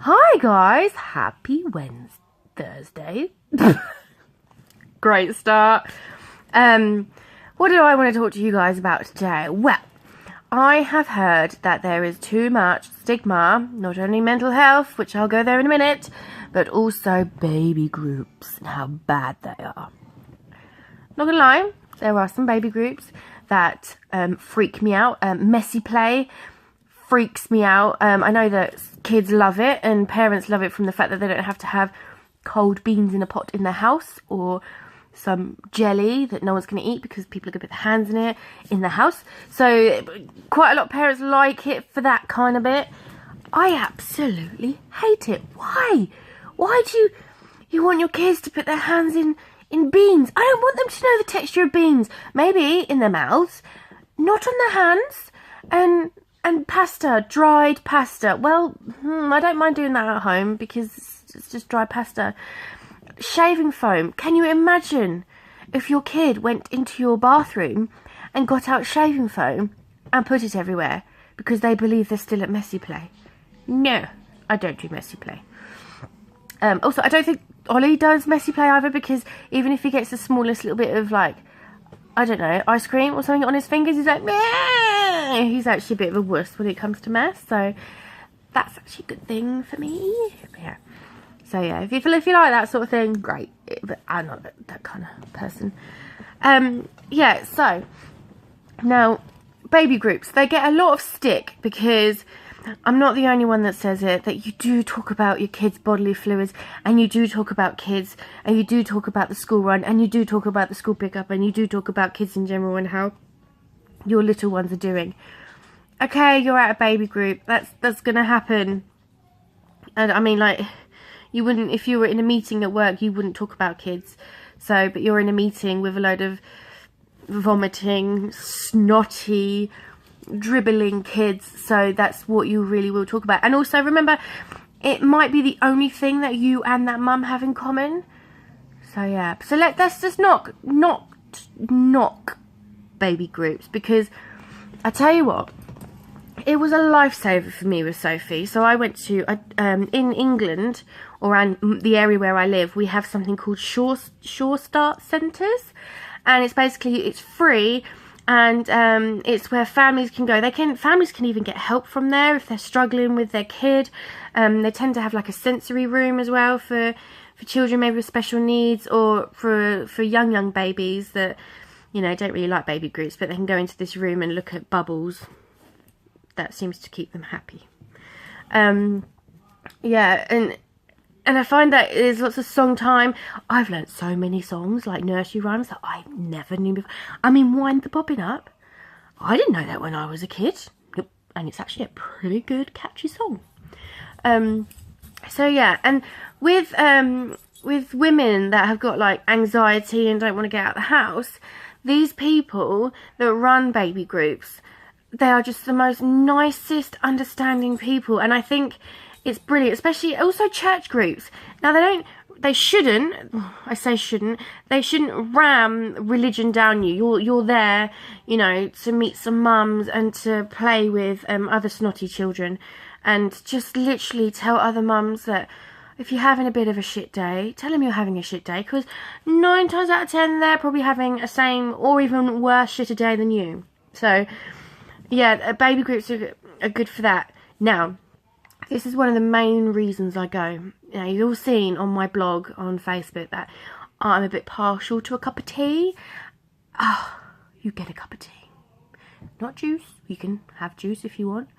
Hi guys, happy Thursday. Great start. What do I want to talk to you guys about today? Well, I have heard that there is too much stigma, not only mental health, which I'll go there in a minute, but also baby groups and how bad they are. Not gonna lie, there are some baby groups that freak me out. Messy play freaks me out. I know that kids love it and parents love it from the fact that they don't have to have cold beans in a pot in their house, or some jelly that no one's going to eat because people are going to put their hands in it in the house. So quite a lot of parents like it for that kind of bit. I absolutely hate it. Why do you want your kids to put their hands in beans? I don't want them to know the texture of beans. Maybe in their mouths, not on their hands. And pasta, dried pasta. Well, I don't mind doing that at home because it's just dry pasta. Shaving foam. Can you imagine if your kid went into your bathroom and got out shaving foam and put it everywhere because they believe they're still at messy play? No, I don't do messy play. Also, I don't think Ollie does messy play either, because even if he gets the smallest little bit of, like, I don't know, ice cream or something on his fingers, he's like, meh! He's actually a bit of a wuss when it comes to mess, so that's actually a good thing for me. Yeah. So yeah, if you like that sort of thing, great. But I'm not that kind of person. Yeah, so now baby groups, they get a lot of stick because I'm not the only one that says it, that you do talk about your kids' bodily fluids, and you do talk about kids, and you do talk about the school run, and you do talk about the school pickup, and you do talk about kids in general and how your little ones are doing. Okay, you're at a baby group. That's gonna happen. And I mean, like, you wouldn't, if you were in a meeting at work, you wouldn't talk about kids. So, but you're in a meeting with a load of vomiting, snotty, dribbling kids, so that's what you really will talk about. And also remember, it might be the only thing that you and that mum have in common. So yeah, so let's just knock baby groups, because I tell you what, it was a lifesaver for me with Sophie. So I went to in England, or around the area where I live, we have something called Sure Start centres, and it's free. And it's where families can go. Families can even get help from there if they're struggling with their kid. They tend to have like a sensory room as well for children maybe with special needs, or for young babies that, you know, don't really like baby groups, but they can go into this room and look at bubbles. That seems to keep them happy. Yeah, and I find that there's lots of song time. I've learnt so many songs, like nursery rhymes, that I never knew before. I mean, Wind the Bobbin Up. I didn't know that when I was a kid. Nope. And it's actually a pretty good, catchy song. So yeah, and with women that have got like anxiety and don't want to get out of the house, these people that run baby groups, they are just the most nicest, understanding people. And I think it's brilliant, especially also church groups. Now they shouldn't ram religion down you. You're there, you know, to meet some mums and to play with other snotty children, and just literally tell other mums that if you're having a bit of a shit day, tell them you're having a shit day, because 9 times out of 10 they're probably having a same or even worse shit a day than you. So yeah, baby groups are good for that. Now, this is one of the main reasons I go. You know, you've all seen on my blog on Facebook that I'm a bit partial to a cup of tea. Oh, you get a cup of tea. Not juice. You can have juice if you want.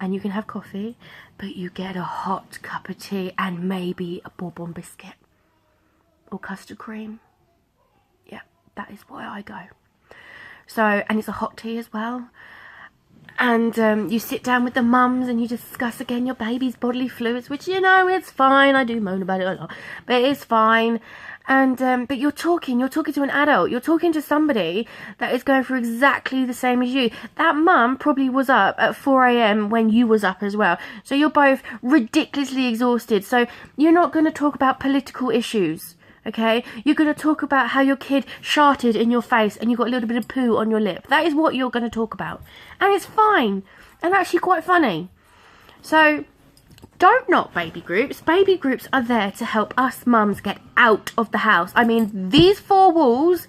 And you can have coffee. But you get a hot cup of tea and maybe a bourbon biscuit. Or custard cream. Yeah, that is why I go. So, and it's a hot tea as well. And you sit down with the mums and you discuss again your baby's bodily fluids, which, you know, it's fine. I do moan about it a lot, but it's fine. And but you're talking to an adult. You're talking to somebody that is going through exactly the same as you. That mum probably was up at 4 a.m. when you was up as well. So you're both ridiculously exhausted. So you're not going to talk about political issues. Okay, you're going to talk about how your kid sharted in your face and you got a little bit of poo on your lip. That is what you're going to talk about. And it's fine. And actually quite funny. So don't knock baby groups. Baby groups are there to help us mums get out of the house. I mean, these 4 walls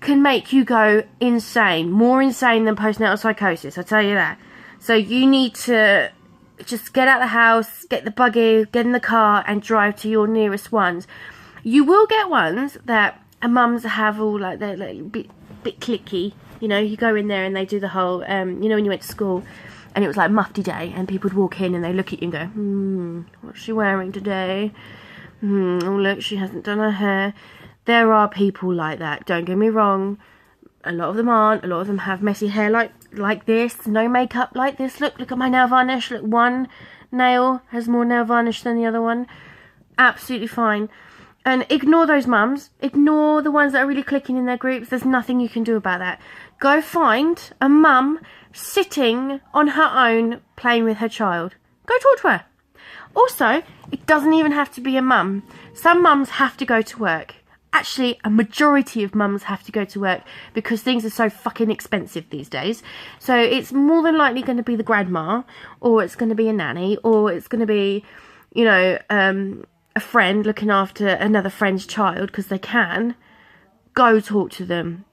can make you go insane. More insane than postnatal psychosis, I tell you that. So you need to just get out of the house, get the buggy, get in the car and drive to your nearest ones. You will get ones that mums have all like they're like bit clicky. You know, you go in there and they do the whole, you know, when you went to school and it was like mufti day and people would walk in and they look at you and go, what's she wearing today? Oh look, she hasn't done her hair. There are people like that, don't get me wrong. A lot of them aren't. A lot of them have messy hair like this, no makeup like this. Look at my nail varnish. Look, one nail has more nail varnish than the other one. Absolutely fine. And ignore those mums. Ignore the ones that are really clicking in their groups. There's nothing you can do about that. Go find a mum sitting on her own playing with her child. Go talk to her. Also, it doesn't even have to be a mum. Some mums have to go to work. Actually, a majority of mums have to go to work because things are so fucking expensive these days. So it's more than likely going to be the grandma, or it's going to be a nanny, or it's going to be, you know, a friend looking after another friend's child because they can. Go talk to them.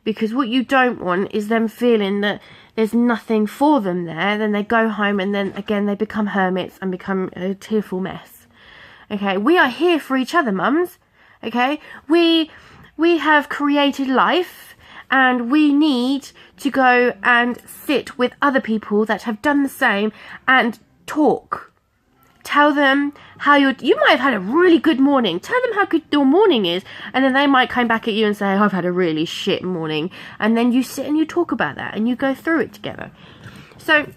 Because what you don't want is them feeling that there's nothing for them there. Then they go home and then again they become hermits and become a tearful mess. Okay, we are here for each other, mums. Okay, we have created life and we need to go and sit with other people that have done the same and talk. Tell them how you might have had a really good morning. Tell them how good your morning is, and then they might come back at you and say, I've had a really shit morning. And then you sit and you talk about that and you go through it together. So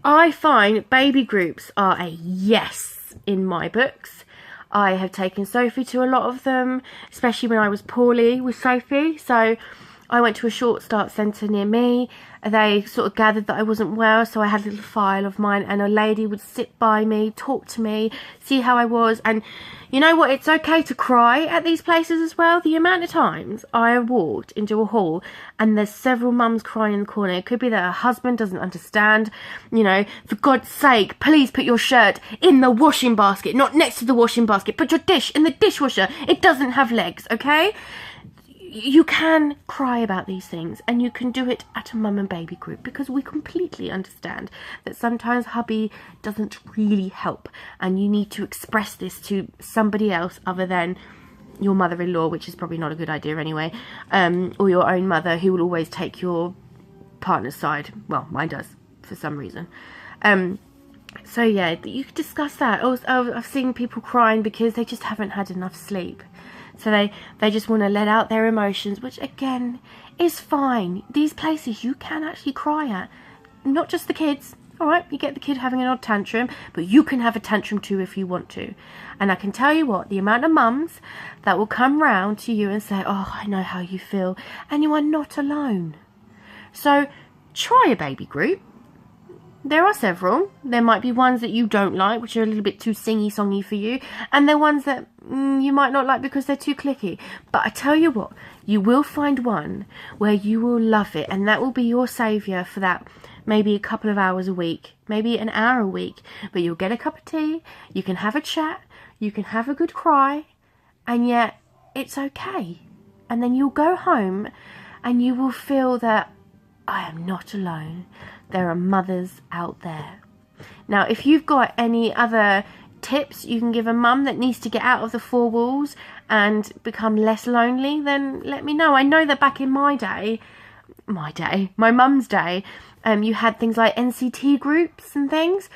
I find baby groups are a yes in my books. I have taken Sophie to a lot of them, especially when I was poorly with Sophie. So I went to a short start centre near me. They sort of gathered that I wasn't well, so I had a little file of mine and a lady would sit by me, talk to me, see how I was. And you know what? It's okay to cry at these places as well. The amount of times I have walked into a hall and there's several mums crying in the corner. It could be that her husband doesn't understand. You know, for God's sake, please put your shirt in the washing basket, not next to the washing basket. Put your dish in the dishwasher. It doesn't have legs, okay? You can cry about these things and you can do it at a mum and baby group because we completely understand that sometimes hubby doesn't really help and you need to express this to somebody else other than your mother-in-law, which is probably not a good idea anyway, or your own mother who will always take your partner's side. Well, mine does for some reason. So yeah, you could discuss that. Also, I've seen people crying because they just haven't had enough sleep. So they just want to let out their emotions, which again is fine. These places you can actually cry at. Not just the kids. Alright, you get the kid having an odd tantrum, but you can have a tantrum too if you want to. And I can tell you what, the amount of mums that will come round to you and say, oh, I know how you feel. And you are not alone. So try a baby group. There are several. There might be ones that you don't like, which are a little bit too singy-songy for you. And there are ones that you might not like because they're too clicky. But I tell you what, you will find one where you will love it. And that will be your saviour for that maybe a couple of hours a week. Maybe an hour a week. But you'll get a cup of tea. You can have a chat. You can have a good cry. And yet, it's okay. And then you'll go home and you will feel that I am not alone. There are mothers out there. Now, if you've got any other tips you can give a mum that needs to get out of the 4 walls and become less lonely, then let me know. I know that back in my mum's day, you had things like NCT groups and things.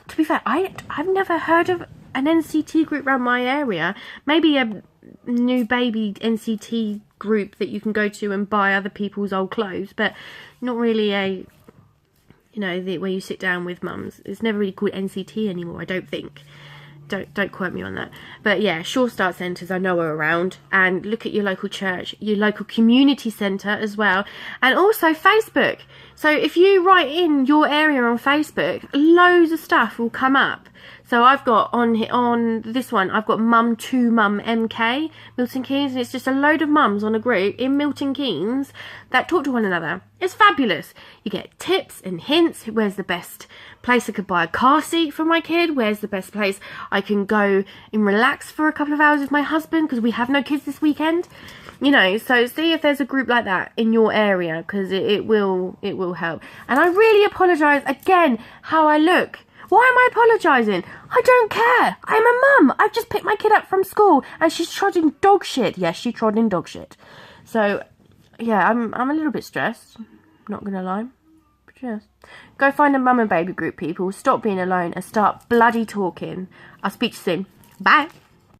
To be fair, I've never heard of an NCT group around my area. Maybe a new baby NCT group that you can go to and buy other people's old clothes, but not really a, you know, where you sit down with mums. It's never really called NCT anymore, I don't think. Don't quote me on that. But yeah, Short Start centres I know are around. And look at your local church, your local community centre as well. And also Facebook. So if you write in your area on Facebook, loads of stuff will come up. So I've got on this one, I've got Mum to Mum MK, Milton Keynes, and it's just a load of mums on a group in Milton Keynes that talk to one another. It's fabulous. You get tips and hints. Where's the best place I could buy a car seat for my kid? Where's the best place I can go and relax for a couple of hours with my husband because we have no kids this weekend? You know, so see if there's a group like that in your area, because it will help. And I really apologise again how I look. Why am I apologising? I don't care. I'm a mum. I've just picked my kid up from school and she's trotting dog shit. Yes, she trod in dog shit. So, yeah, I'm a little bit stressed. Not going to lie. But yes. Go find a mum and baby group, people. Stop being alone and start bloody talking. I'll speak to you soon. Bye.